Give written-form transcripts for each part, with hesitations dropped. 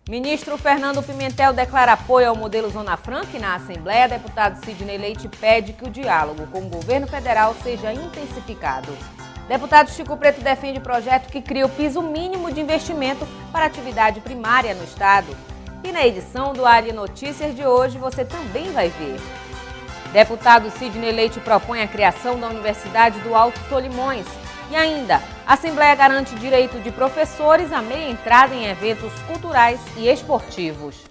Ministro Fernando Pimentel declara apoio ao modelo Zona Franca e na Assembleia, deputado Sidney Leite pede que o diálogo com o governo federal seja intensificado. Deputado Chico Preto defende projeto que cria o piso mínimo de investimento para atividade primária no estado. E na edição do Ali Notícias de hoje você também vai ver. Deputado Sidney Leite propõe a criação da Universidade do Alto Solimões. E ainda, a Assembleia garante direito de professores a meia entrada em eventos culturais e esportivos.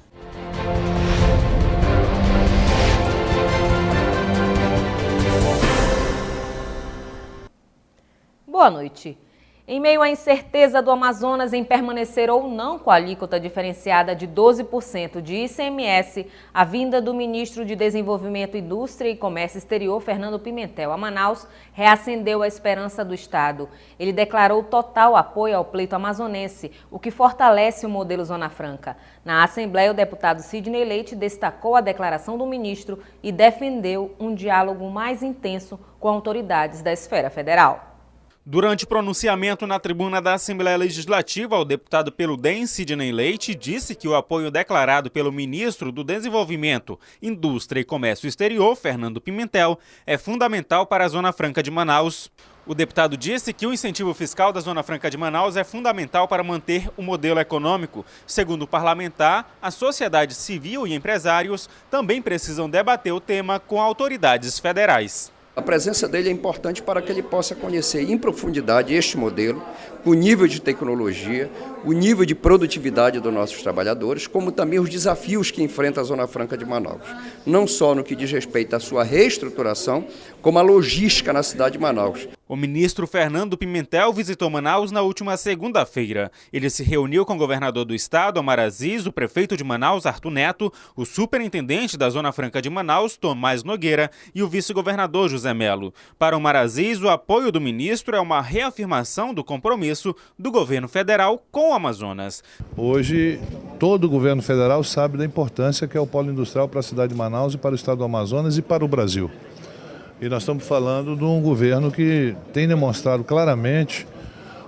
Boa noite. Em meio à incerteza do Amazonas em permanecer ou não com a alíquota diferenciada de 12% de ICMS, a vinda do ministro de Desenvolvimento, Indústria e Comércio Exterior, Fernando Pimentel, a Manaus, reacendeu a esperança do estado. Ele declarou total apoio ao pleito amazonense, o que fortalece o modelo Zona Franca. Na Assembleia, o deputado Sidney Leite destacou a declaração do ministro e defendeu um diálogo mais intenso com autoridades da esfera federal. Durante pronunciamento na tribuna da Assembleia Legislativa, o deputado pelo DEM, Sidney Leite, disse que o apoio declarado pelo ministro do Desenvolvimento, Indústria e Comércio Exterior, Fernando Pimentel, é fundamental para a Zona Franca de Manaus. O deputado disse que o incentivo fiscal da Zona Franca de Manaus é fundamental para manter o modelo econômico. Segundo o parlamentar, a sociedade civil e empresários também precisam debater o tema com autoridades federais. A presença dele é importante para que ele possa conhecer em profundidade este modelo, o nível de tecnologia, o nível de produtividade dos nossos trabalhadores, como também os desafios que enfrenta a Zona Franca de Manaus. Não só no que diz respeito à sua reestruturação, como a logística na cidade de Manaus. O ministro Fernando Pimentel visitou Manaus na última segunda-feira. Ele se reuniu com o governador do estado, Omar Aziz, o prefeito de Manaus, Arthur Neto, o superintendente da Zona Franca de Manaus, Tomás Nogueira, e o vice-governador José Melo. Para Omar Aziz, o apoio do ministro é uma reafirmação do compromisso do governo federal com o Amazonas. Hoje, todo o governo federal sabe da importância que é o polo industrial para a cidade de Manaus e para o estado do Amazonas e para o Brasil. E nós estamos falando de um governo que tem demonstrado claramente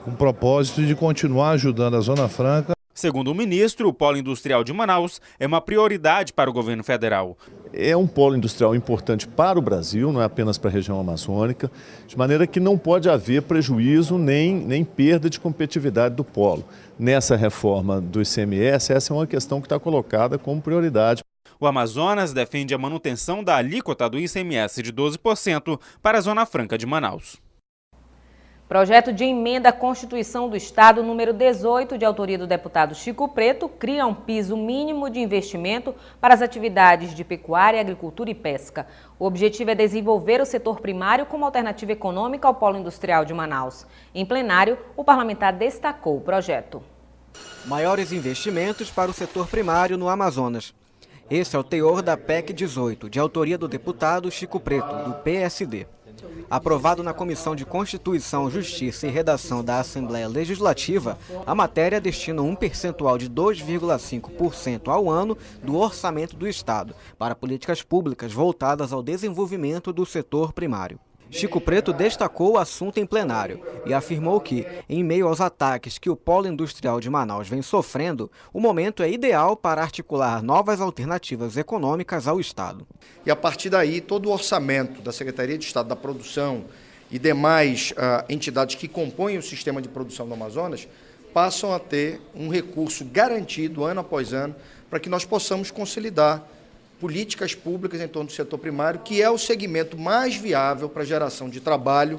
um propósito de continuar ajudando a Zona Franca. Segundo o ministro, o polo industrial de Manaus é uma prioridade para o governo federal. É um polo industrial importante para o Brasil, não é apenas para a região amazônica, de maneira que não pode haver prejuízo nem perda de competitividade do polo. Nessa reforma do ICMS, essa é uma questão que está colocada como prioridade. O Amazonas defende a manutenção da alíquota do ICMS de 12% para a Zona Franca de Manaus. Projeto de emenda à Constituição do Estado número 18, de autoria do deputado Chico Preto, cria um piso mínimo de investimento para as atividades de pecuária, agricultura e pesca. O objetivo é desenvolver o setor primário como alternativa econômica ao polo industrial de Manaus. Em plenário, o parlamentar destacou o projeto. Maiores investimentos para o setor primário no Amazonas. Esse é o teor da PEC 18, de autoria do deputado Chico Preto, do PSD. Aprovado na Comissão de Constituição, Justiça e Redação da Assembleia Legislativa, a matéria destina um percentual de 2,5% ao ano do orçamento do Estado para políticas públicas voltadas ao desenvolvimento do setor primário. Chico Preto destacou o assunto em plenário e afirmou que, em meio aos ataques que o polo industrial de Manaus vem sofrendo, o momento é ideal para articular novas alternativas econômicas ao Estado. E a partir daí, todo o orçamento da Secretaria de Estado da Produção e demais entidades que compõem o sistema de produção do Amazonas passam a ter um recurso garantido ano após ano para que nós possamos consolidar políticas públicas em torno do setor primário, que é o segmento mais viável para a geração de trabalho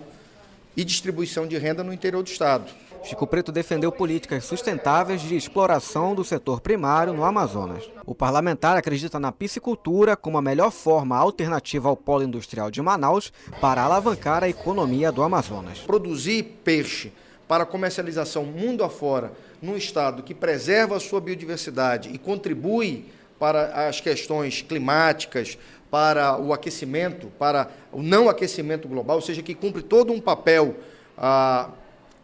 e distribuição de renda no interior do Estado. Chico Preto defendeu políticas sustentáveis de exploração do setor primário no Amazonas. O parlamentar acredita na piscicultura como a melhor forma alternativa ao polo industrial de Manaus para alavancar a economia do Amazonas. Produzir peixe para comercialização mundo afora, num Estado que preserva a sua biodiversidade e contribui para as questões climáticas, para o aquecimento, para o não aquecimento global, ou seja, que cumpre todo um papel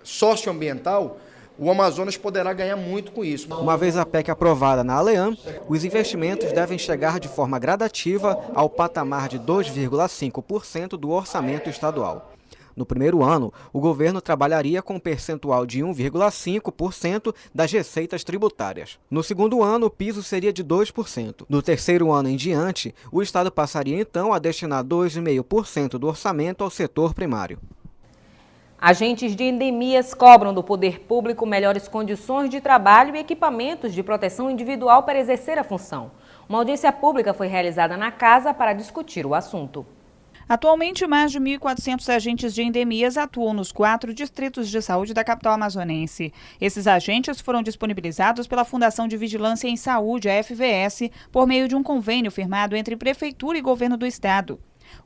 socioambiental, o Amazonas poderá ganhar muito com isso. Uma vez a PEC aprovada na ALEAN, os investimentos devem chegar de forma gradativa ao patamar de 2,5% do orçamento estadual. No primeiro ano, o governo trabalharia com um percentual de 1,5% das receitas tributárias. No segundo ano, o piso seria de 2%. Do terceiro ano em diante, o Estado passaria então a destinar 2,5% do orçamento ao setor primário. Agentes de endemias cobram do poder público melhores condições de trabalho e equipamentos de proteção individual para exercer a função. Uma audiência pública foi realizada na casa para discutir o assunto. Atualmente, mais de 1.400 agentes de endemias atuam nos 4 distritos de saúde da capital amazonense. Esses agentes foram disponibilizados pela Fundação de Vigilância em Saúde, a FVS, por meio de um convênio firmado entre Prefeitura e Governo do Estado.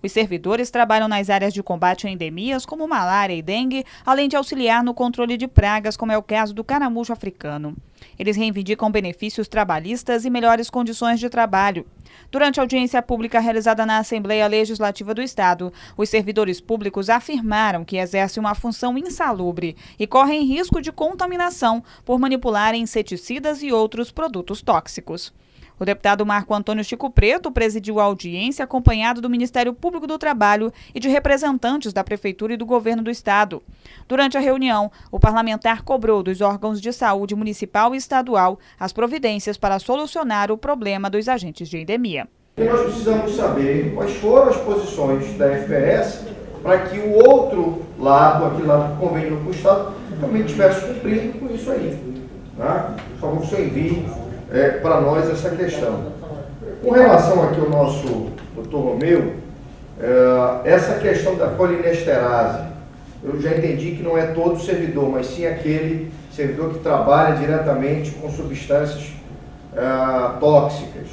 Os servidores trabalham nas áreas de combate a endemias como malária e dengue, além de auxiliar no controle de pragas, como é o caso do caramujo africano. Eles reivindicam benefícios trabalhistas e melhores condições de trabalho. Durante a audiência pública realizada na Assembleia Legislativa do Estado, os servidores públicos afirmaram que exercem uma função insalubre e correm risco de contaminação por manipularem inseticidas e outros produtos tóxicos. O deputado Marco Antônio Chico Preto presidiu a audiência acompanhado do Ministério Público do Trabalho e de representantes da Prefeitura e do Governo do Estado. Durante a reunião, o parlamentar cobrou dos órgãos de saúde municipal e estadual as providências para solucionar o problema dos agentes de endemia. E nós precisamos saber quais foram as posições da FVS para que o outro lado, aquele lado do convênio com o Estado, também estivesse cumprindo com isso aí. Tá? Por favor, que o senhor envie para nós essa questão. Com relação aqui ao nosso doutor Romeu, essa questão da colinesterase, eu já entendi que não é todo servidor, mas sim aquele servidor que trabalha diretamente com substâncias tóxicas,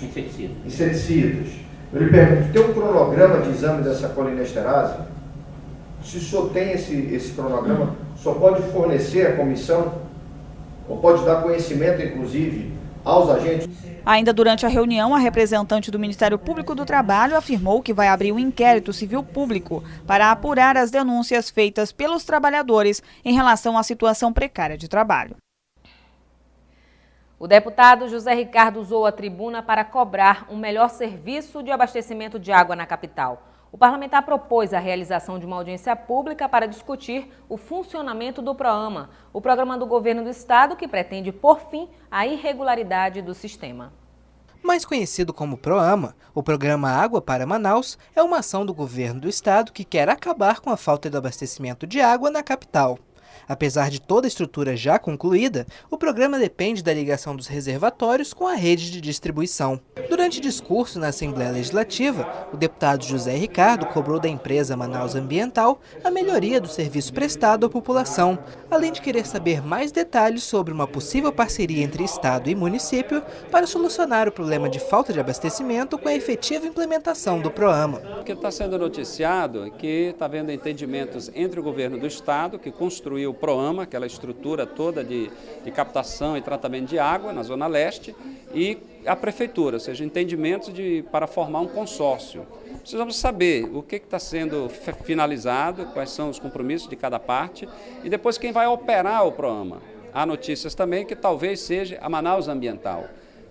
inseticidas. Eu lhe pergunto, tem um cronograma de exame dessa colinesterase? Se o senhor tem esse cronograma, só pode fornecer à comissão, ou pode dar conhecimento, inclusive, aos agentes? Ainda durante a reunião, a representante do Ministério Público do Trabalho afirmou que vai abrir um inquérito civil público para apurar as denúncias feitas pelos trabalhadores em relação à situação precária de trabalho. O deputado José Ricardo usou a tribuna para cobrar um melhor serviço de abastecimento de água na capital. O parlamentar propôs a realização de uma audiência pública para discutir o funcionamento do PROAMA, o programa do governo do estado que pretende pôr fim à irregularidade do sistema. Mais conhecido como PROAMA, o Programa Água para Manaus é uma ação do governo do estado que quer acabar com a falta de abastecimento de água na capital. Apesar de toda a estrutura já concluída, o programa depende da ligação dos reservatórios com a rede de distribuição. Durante discurso na Assembleia Legislativa, o deputado José Ricardo cobrou da empresa Manaus Ambiental a melhoria do serviço prestado à população, além de querer saber mais detalhes sobre uma possível parceria entre Estado e município para solucionar o problema de falta de abastecimento com a efetiva implementação do PROAMA. O que está sendo noticiado é que está havendo entendimentos entre o governo do Estado, que construiu o PROAMA, aquela estrutura toda de captação e tratamento de água na Zona Leste, e a Prefeitura, ou seja, entendimentos para formar um consórcio. Precisamos saber o que está sendo finalizado, quais são os compromissos de cada parte, e depois quem vai operar o PROAMA. Há notícias também que talvez seja a Manaus Ambiental.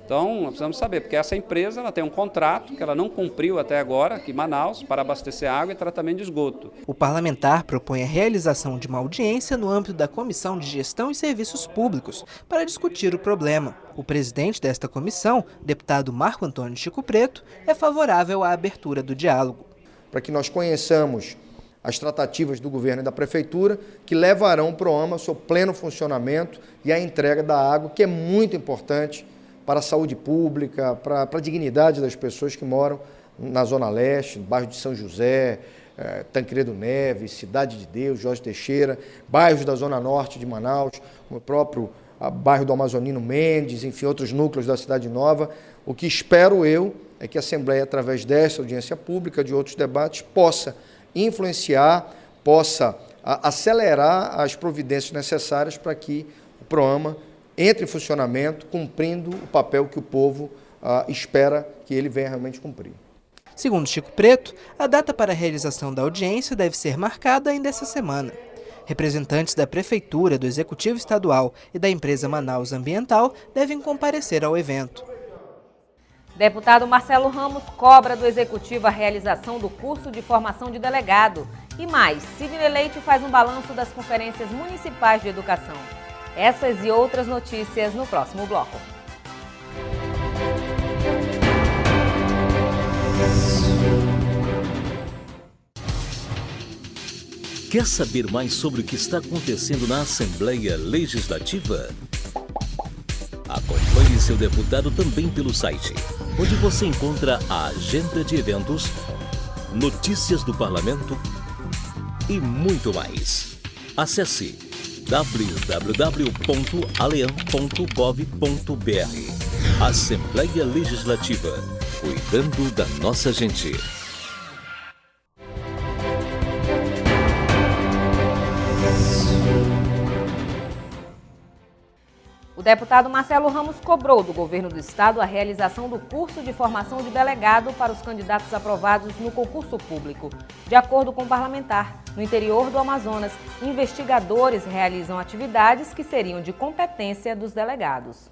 Então, nós precisamos saber, porque essa empresa ela tem um contrato que ela não cumpriu até agora, aqui em Manaus, para abastecer água e tratamento de esgoto. O parlamentar propõe a realização de uma audiência no âmbito da Comissão de Gestão e Serviços Públicos para discutir o problema. O presidente desta comissão, deputado Marco Antônio Chico Preto, é favorável à abertura do diálogo. Para que nós conheçamos as tratativas do governo e da prefeitura que levarão o PROAMA ao seu pleno funcionamento e à entrega da água, que é muito importante para a saúde pública, para a dignidade das pessoas que moram na Zona Leste, no bairro de São José, Tancredo Neves, Cidade de Deus, Jorge Teixeira, bairros da Zona Norte de Manaus, o próprio bairro do Amazonino Mendes, enfim, outros núcleos da Cidade Nova. O que espero eu é que a Assembleia, através desta audiência pública, de outros debates, possa influenciar, possa acelerar as providências necessárias para que o PROAMA entre em funcionamento, cumprindo o papel que o povo espera que ele venha realmente cumprir. Segundo Chico Preto, a data para a realização da audiência deve ser marcada ainda essa semana. Representantes da Prefeitura, do Executivo Estadual e da empresa Manaus Ambiental devem comparecer ao evento. Deputado Marcelo Ramos cobra do Executivo a realização do curso de formação de delegado E mais, Sidney Leite faz um balanço das conferências municipais de educação. Essas e outras notícias no próximo bloco. Quer saber mais sobre o que está acontecendo na Assembleia Legislativa? Acompanhe seu deputado também pelo site, onde você encontra a agenda de eventos, notícias do parlamento e muito mais. Acesse www.aleam.gov.br. Assembleia Legislativa, cuidando da nossa gente. O deputado Marcelo Ramos cobrou do governo do estado a realização do curso de formação de delegado para os candidatos aprovados no concurso público. De acordo com o parlamentar, no interior do Amazonas, investigadores realizam atividades que seriam de competência dos delegados.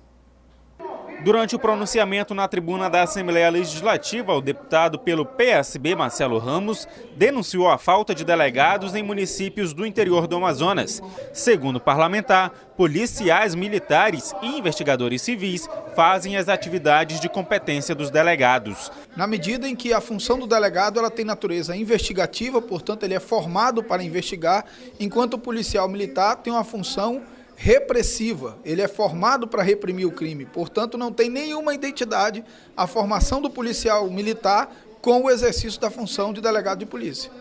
Durante o pronunciamento na tribuna da Assembleia Legislativa, o deputado pelo PSB, Marcelo Ramos, denunciou a falta de delegados em municípios do interior do Amazonas. Segundo o parlamentar, policiais militares e investigadores civis fazem as atividades de competência dos delegados. Na medida em que a função do delegado ela tem natureza investigativa, portanto ele é formado para investigar, enquanto o policial militar tem uma função repressiva, ele é formado para reprimir o crime, portanto não tem nenhuma identidade a formação do policial militar com o exercício da função de delegado de polícia.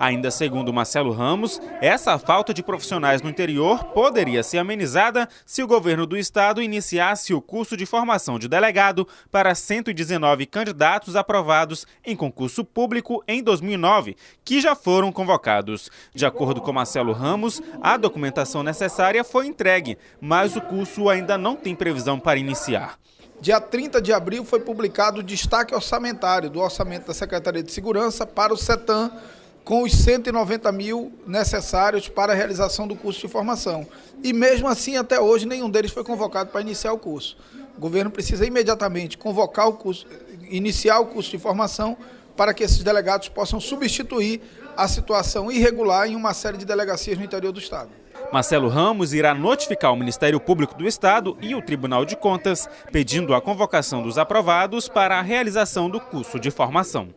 Ainda segundo Marcelo Ramos, essa falta de profissionais no interior poderia ser amenizada se o governo do estado iniciasse o curso de formação de delegado para 119 candidatos aprovados em concurso público em 2009, que já foram convocados. De acordo com Marcelo Ramos, a documentação necessária foi entregue, mas o curso ainda não tem previsão para iniciar. Dia 30 de abril foi publicado o destaque orçamentário do orçamento da Secretaria de Segurança para o CETAM, com os 190 mil necessários para a realização do curso de formação. E mesmo assim, até hoje, nenhum deles foi convocado para iniciar o curso. O governo precisa imediatamente convocar o curso, iniciar o curso de formação para que esses delegados possam substituir a situação irregular em uma série de delegacias no interior do estado. Marcelo Ramos irá notificar o Ministério Público do Estado e o Tribunal de Contas, pedindo a convocação dos aprovados para a realização do curso de formação.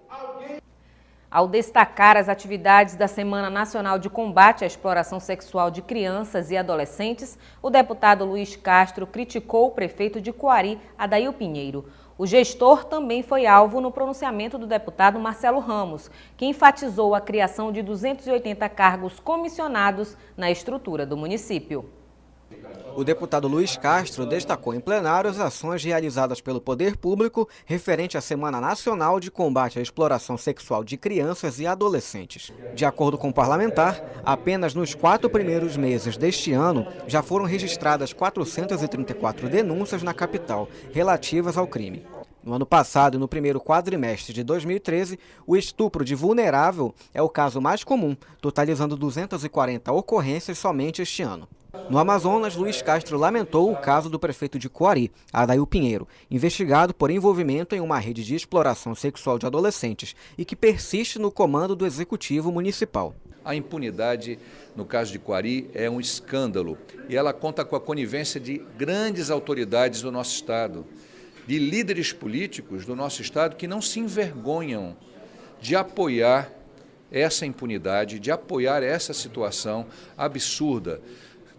Ao destacar as atividades da Semana Nacional de Combate à Exploração Sexual de Crianças e Adolescentes, o deputado Luiz Castro criticou o prefeito de Coari, Adail Pinheiro. O gestor também foi alvo no pronunciamento do deputado Marcelo Ramos, que enfatizou a criação de 280 cargos comissionados na estrutura do município. O deputado Luiz Castro destacou em plenário as ações realizadas pelo poder público referente à Semana Nacional de Combate à Exploração Sexual de Crianças e Adolescentes. De acordo com o parlamentar, apenas nos 4 primeiros meses deste ano já foram registradas 434 denúncias na capital relativas ao crime. No ano passado, no primeiro quadrimestre de 2013, o estupro de vulnerável é o caso mais comum, totalizando 240 ocorrências somente este ano. No Amazonas, Luiz Castro lamentou o caso do prefeito de Coari, Adail Pinheiro, investigado por envolvimento em uma rede de exploração sexual de adolescentes e que persiste no comando do Executivo Municipal. A impunidade, no caso de Coari, é um escândalo e ela conta com a conivência de grandes autoridades do nosso Estado, de líderes políticos do nosso Estado que não se envergonham de apoiar essa impunidade, de apoiar essa situação absurda.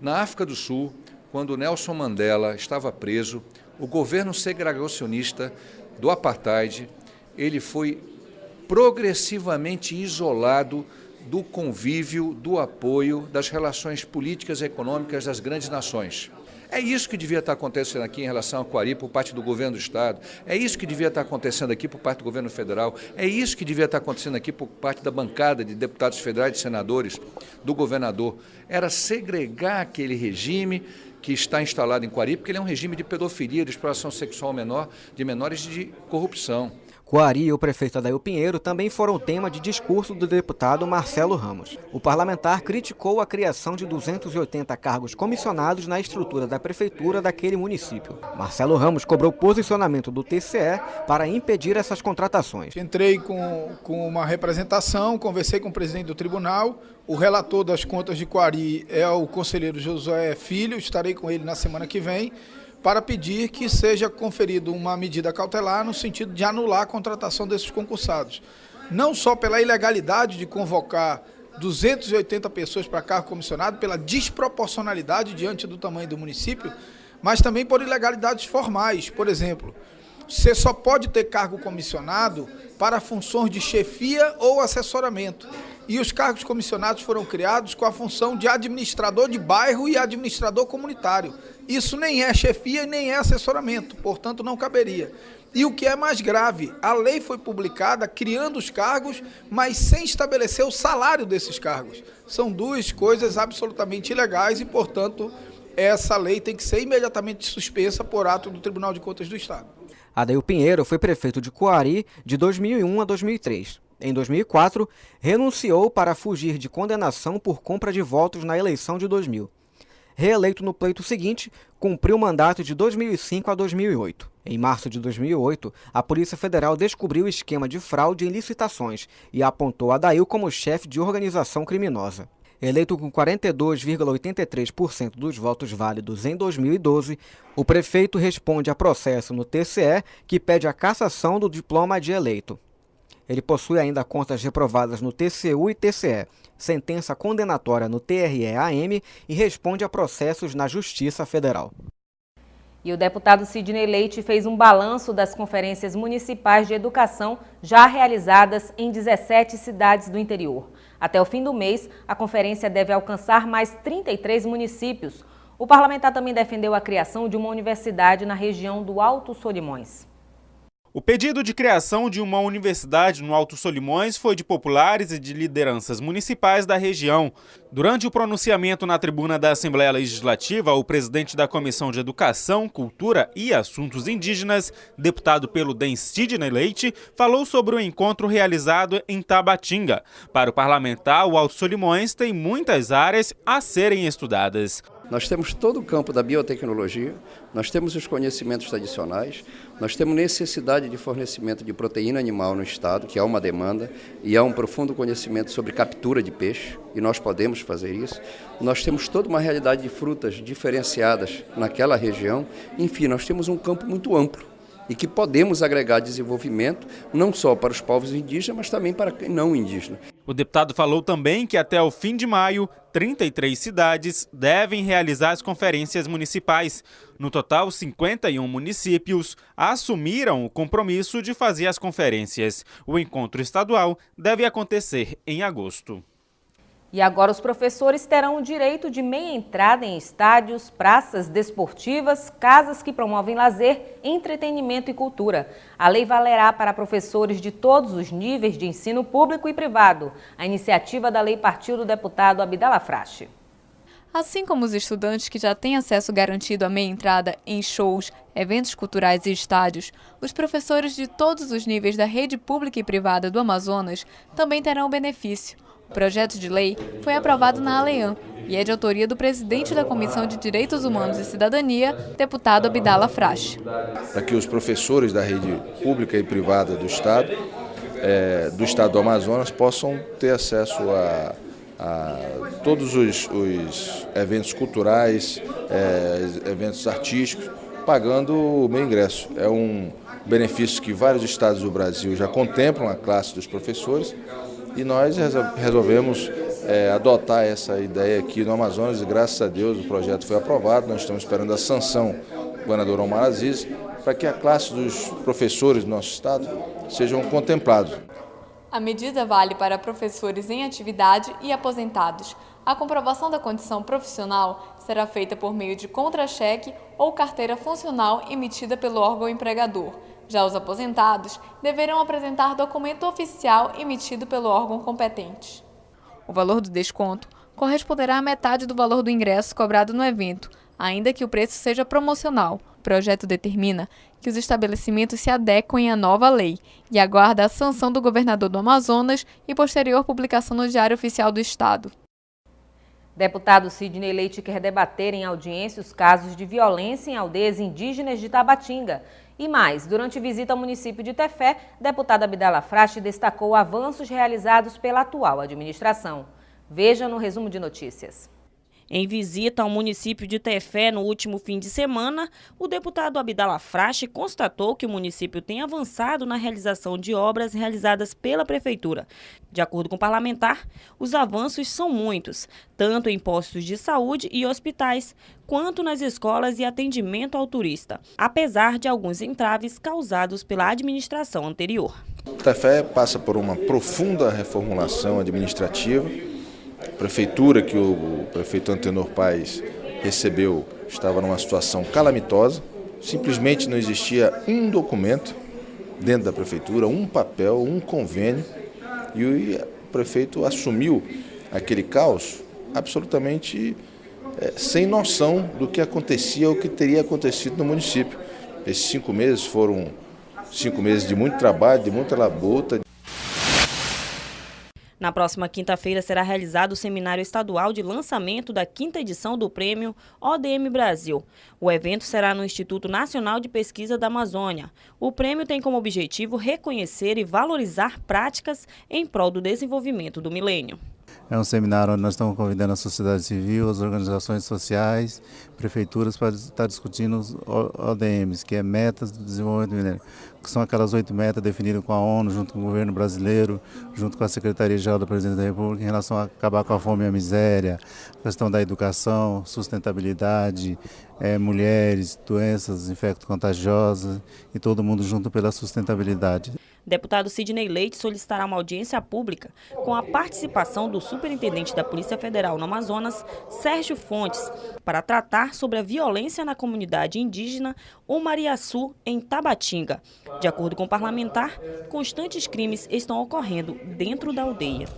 Na África do Sul, quando Nelson Mandela estava preso, o governo segregacionista do apartheid, ele foi progressivamente isolado do convívio, do apoio, das relações políticas e econômicas das grandes nações. É isso que devia estar acontecendo aqui em relação a Coari por parte do governo do Estado, é isso que devia estar acontecendo aqui por parte do governo federal, é isso que devia estar acontecendo aqui por parte da bancada de deputados federais e senadores, do governador. Era segregar aquele regime que está instalado em Coari, porque ele é um regime de pedofilia, de exploração sexual menor, de menores e de corrupção. Coari e o prefeito Adail Pinheiro também foram tema de discurso do deputado Marcelo Ramos. O parlamentar criticou a criação de 280 cargos comissionados na estrutura da prefeitura daquele município. Marcelo Ramos cobrou posicionamento do TCE para impedir essas contratações. Entrei com uma representação, conversei com o presidente do tribunal, o relator das contas de Coari é o conselheiro Josué Filho, estarei com ele na semana que vem, para pedir que seja conferida uma medida cautelar no sentido de anular a contratação desses concursados. Não só pela ilegalidade de convocar 280 pessoas para cargo comissionado, pela desproporcionalidade diante do tamanho do município, mas também por ilegalidades formais. Por exemplo, você só pode ter cargo comissionado para funções de chefia ou assessoramento. E os cargos comissionados foram criados com a função de administrador de bairro e administrador comunitário. Isso nem é chefia e nem é assessoramento, portanto não caberia. E o que é mais grave, a lei foi publicada criando os cargos, mas sem estabelecer o salário desses cargos. São duas coisas absolutamente ilegais e, portanto, essa lei tem que ser imediatamente suspensa por ato do Tribunal de Contas do Estado. Adail Pinheiro foi prefeito de Coari de 2001 a 2003. Em 2004, renunciou para fugir de condenação por compra de votos na eleição de 2000. Reeleito no pleito seguinte, cumpriu o mandato de 2005 a 2008. Em março de 2008, a Polícia Federal descobriu o esquema de fraude em licitações e apontou Adail como chefe de organização criminosa. Eleito com 42,83% dos votos válidos em 2012, o prefeito responde a processo no TCE que pede a cassação do diploma de eleito. Ele possui ainda contas reprovadas no TCU e TCE, sentença condenatória no TRE-AM e responde a processos na Justiça Federal. E o deputado Sidney Leite fez um balanço das conferências municipais de educação já realizadas em 17 cidades do interior. Até o fim do mês, a conferência deve alcançar mais 33 municípios. O parlamentar também defendeu a criação de uma universidade na região do Alto Solimões. O pedido de criação de uma universidade no Alto Solimões foi de populares e de lideranças municipais da região. Durante o pronunciamento na tribuna da Assembleia Legislativa, o presidente da Comissão de Educação, Cultura e Assuntos Indígenas, deputado pelo DEM Sidney Leite, falou sobre o encontro realizado em Tabatinga. Para o parlamentar, o Alto Solimões tem muitas áreas a serem estudadas. Nós temos todo o campo da biotecnologia, nós temos os conhecimentos tradicionais, nós temos necessidade de fornecimento de proteína animal no estado, que é uma demanda, e há um profundo conhecimento sobre captura de peixe, e nós podemos fazer isso. Nós temos toda uma realidade de frutas diferenciadas naquela região. Enfim, nós temos um campo muito amplo e que podemos agregar desenvolvimento não só para os povos indígenas, mas também para quem não indígena. O deputado falou também que até o fim de maio, 33 cidades devem realizar as conferências municipais. No total, 51 municípios assumiram o compromisso de fazer as conferências. O encontro estadual deve acontecer em agosto. E agora os professores terão o direito de meia entrada em estádios, praças desportivas, casas que promovem lazer, entretenimento e cultura. A lei valerá para professores de todos os níveis de ensino público e privado. A iniciativa da lei partiu do deputado Abdala Frache. Assim como os estudantes que já têm acesso garantido à meia entrada em shows, eventos culturais e estádios, os professores de todos os níveis da rede pública e privada do Amazonas também terão o benefício. O projeto de lei foi aprovado na ALEAN e é de autoria do presidente da Comissão de Direitos Humanos e Cidadania, deputado Abdala Frache. Para que os professores da rede pública e privada do estado do Amazonas possam ter acesso a todos os eventos culturais, eventos artísticos, pagando o meio ingresso. É um benefício que vários estados do Brasil já contemplam a classe dos professores e nós resolvemos adotar essa ideia aqui no Amazonas e graças a Deus o projeto foi aprovado. Nós estamos esperando a sanção do governador Omar Aziz para que a classe dos professores do nosso estado sejam contemplados. A medida vale para professores em atividade e aposentados. A comprovação da condição profissional será feita por meio de contra-cheque ou carteira funcional emitida pelo órgão empregador. Já os aposentados deverão apresentar documento oficial emitido pelo órgão competente. O valor do desconto corresponderá à metade do valor do ingresso cobrado no evento. ainda que o preço seja promocional. O projeto determina que os estabelecimentos se adequem à nova lei e aguarda a sanção do governador do Amazonas e posterior publicação no Diário Oficial do Estado. Deputado Sidney Leite quer debater em audiência os casos de violência em aldeias indígenas de Tabatinga. E mais, durante visita ao município de Tefé, deputado Abdala Frache destacou avanços realizados pela atual administração. Veja no resumo de notícias. Em visita ao município de Tefé no último fim de semana, o deputado Abdala Frache constatou que o município tem avançado na realização de obras realizadas pela prefeitura. De acordo com o parlamentar, os avanços são muitos, tanto em postos de saúde e hospitais, quanto nas escolas e atendimento ao turista, apesar de alguns entraves causados pela administração anterior. Tefé passa por uma profunda reformulação administrativa. A prefeitura que o prefeito Antenor Paes recebeu estava numa situação calamitosa, simplesmente não existia um documento dentro da prefeitura, um papel, um convênio, e o prefeito assumiu aquele caos absolutamente sem noção do que acontecia ou que teria acontecido no município. Esses 5 meses foram 5 meses de muito trabalho, de muita labuta. Na próxima quinta-feira será realizado o seminário estadual de lançamento da 5ª edição do Prêmio ODM Brasil. O evento será no Instituto Nacional de Pesquisa da Amazônia. O prêmio tem como objetivo reconhecer e valorizar práticas em prol do desenvolvimento do milênio. É um seminário onde nós estamos convidando a sociedade civil, as organizações sociais, prefeituras para estar discutindo os ODMs, que é Metas do Desenvolvimento Milênio, que são aquelas 8 metas definidas com a ONU, junto com o governo brasileiro, junto com a Secretaria-Geral da Presidência da República, em relação a acabar com a fome e a miséria, a questão da educação, sustentabilidade, mulheres, doenças infecto-contagiosas e todo mundo junto pela sustentabilidade. Deputado Sidney Leite solicitará uma audiência pública com a participação do superintendente da Polícia Federal no Amazonas, Sérgio Fontes, para tratar sobre a violência na comunidade indígena Umariaçu, em Tabatinga. De acordo com o parlamentar, constantes crimes estão ocorrendo dentro da aldeia.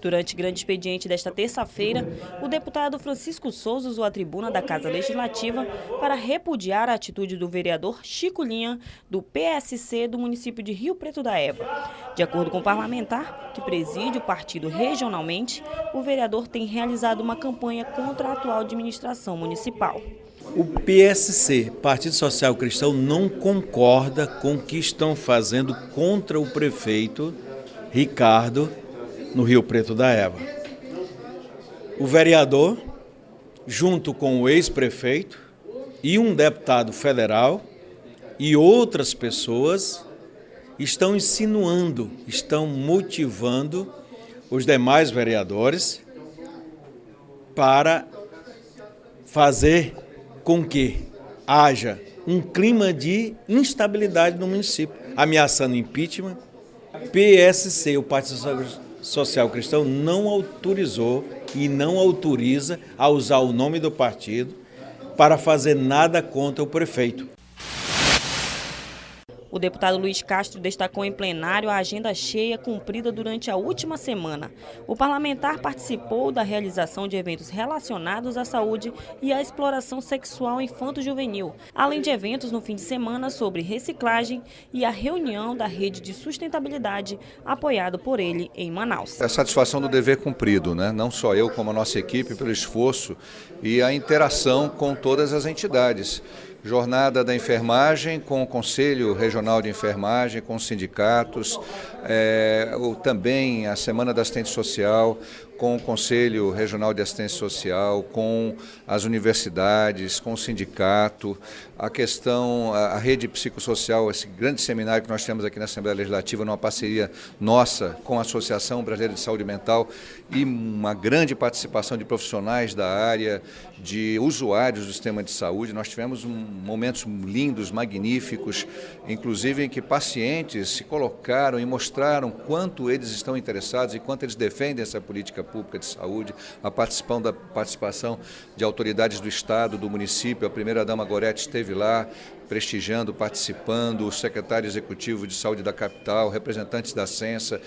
Durante grande expediente desta terça-feira, o deputado Francisco Souza usou a tribuna da Casa Legislativa para repudiar a atitude do vereador Chico Linha, do PSC do município de Rio Preto da Eva. De acordo com o parlamentar, que preside o partido regionalmente, o vereador tem realizado uma campanha contra a atual administração municipal. O PSC, Partido Social Cristão, não concorda com o que estão fazendo contra o prefeito Ricardo no Rio Preto da Eva. O vereador, junto com o ex-prefeito e um deputado federal e outras pessoas, estão insinuando, estão motivando os demais vereadores para fazer com que haja um clima de instabilidade no município, ameaçando impeachment. PSC, o Partido Social Cristão, não autorizou e não autoriza a usar o nome do partido para fazer nada contra o prefeito. O deputado Luiz Castro destacou em plenário a agenda cheia cumprida durante a última semana. O parlamentar participou da realização de eventos relacionados à saúde e à exploração sexual infanto-juvenil, além de eventos no fim de semana sobre reciclagem e a reunião da Rede de Sustentabilidade, apoiado por ele em Manaus. É a satisfação do dever cumprido, né? Não só eu, como a nossa equipe, pelo esforço e a interação com todas as entidades. Jornada da enfermagem com o Conselho Regional de Enfermagem, com os sindicatos, também a Semana da Assistência Social, com o Conselho Regional de Assistência Social, com as universidades, com o sindicato, a questão, a rede psicossocial, esse grande seminário que nós temos aqui na Assembleia Legislativa, numa parceria nossa com a Associação Brasileira de Saúde Mental e uma grande participação de profissionais da área, de usuários do sistema de saúde. Nós tivemos momentos lindos, magníficos, inclusive em que pacientes se colocaram e mostraram quanto eles estão interessados e quanto eles defendem essa política pública de saúde, a participação de autoridades do Estado, do município. A primeira-dama Gorete esteve lá prestigiando, participando, o secretário executivo de saúde da capital, representantes da Censa.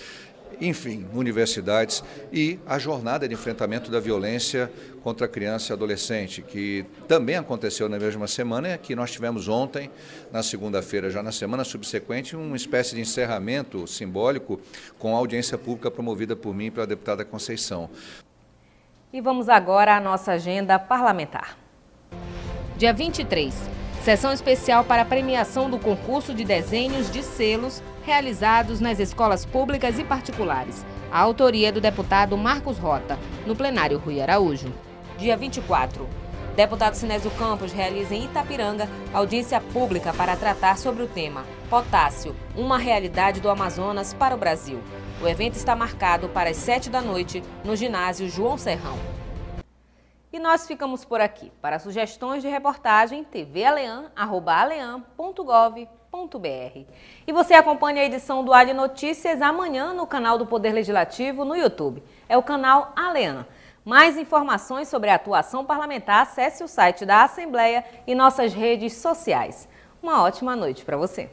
enfim, universidades e a jornada de enfrentamento da violência contra a criança e adolescente, que também aconteceu na mesma semana, que nós tivemos ontem, na segunda-feira, já na semana subsequente, uma espécie de encerramento simbólico com a audiência pública promovida por mim e pela deputada Conceição. E vamos agora à nossa agenda parlamentar. Dia 23, sessão especial para a premiação do concurso de desenhos de selos realizados nas escolas públicas e particulares. A autoria é do deputado Marcos Rota, no plenário Rui Araújo. Dia 24, deputado Sinésio Campos realiza em Itapiranga audiência pública para tratar sobre o tema Potássio, uma realidade do Amazonas para o Brasil. O evento está marcado para as 7 da noite no ginásio João Serrão. E nós ficamos por aqui. Para sugestões de reportagem, tvalean@alean.gov.br. E você acompanha a edição do Ali Notícias amanhã no canal do Poder Legislativo no YouTube. É o canal Alean. Mais informações sobre a atuação parlamentar, acesse o site da Assembleia e nossas redes sociais. Uma ótima noite para você.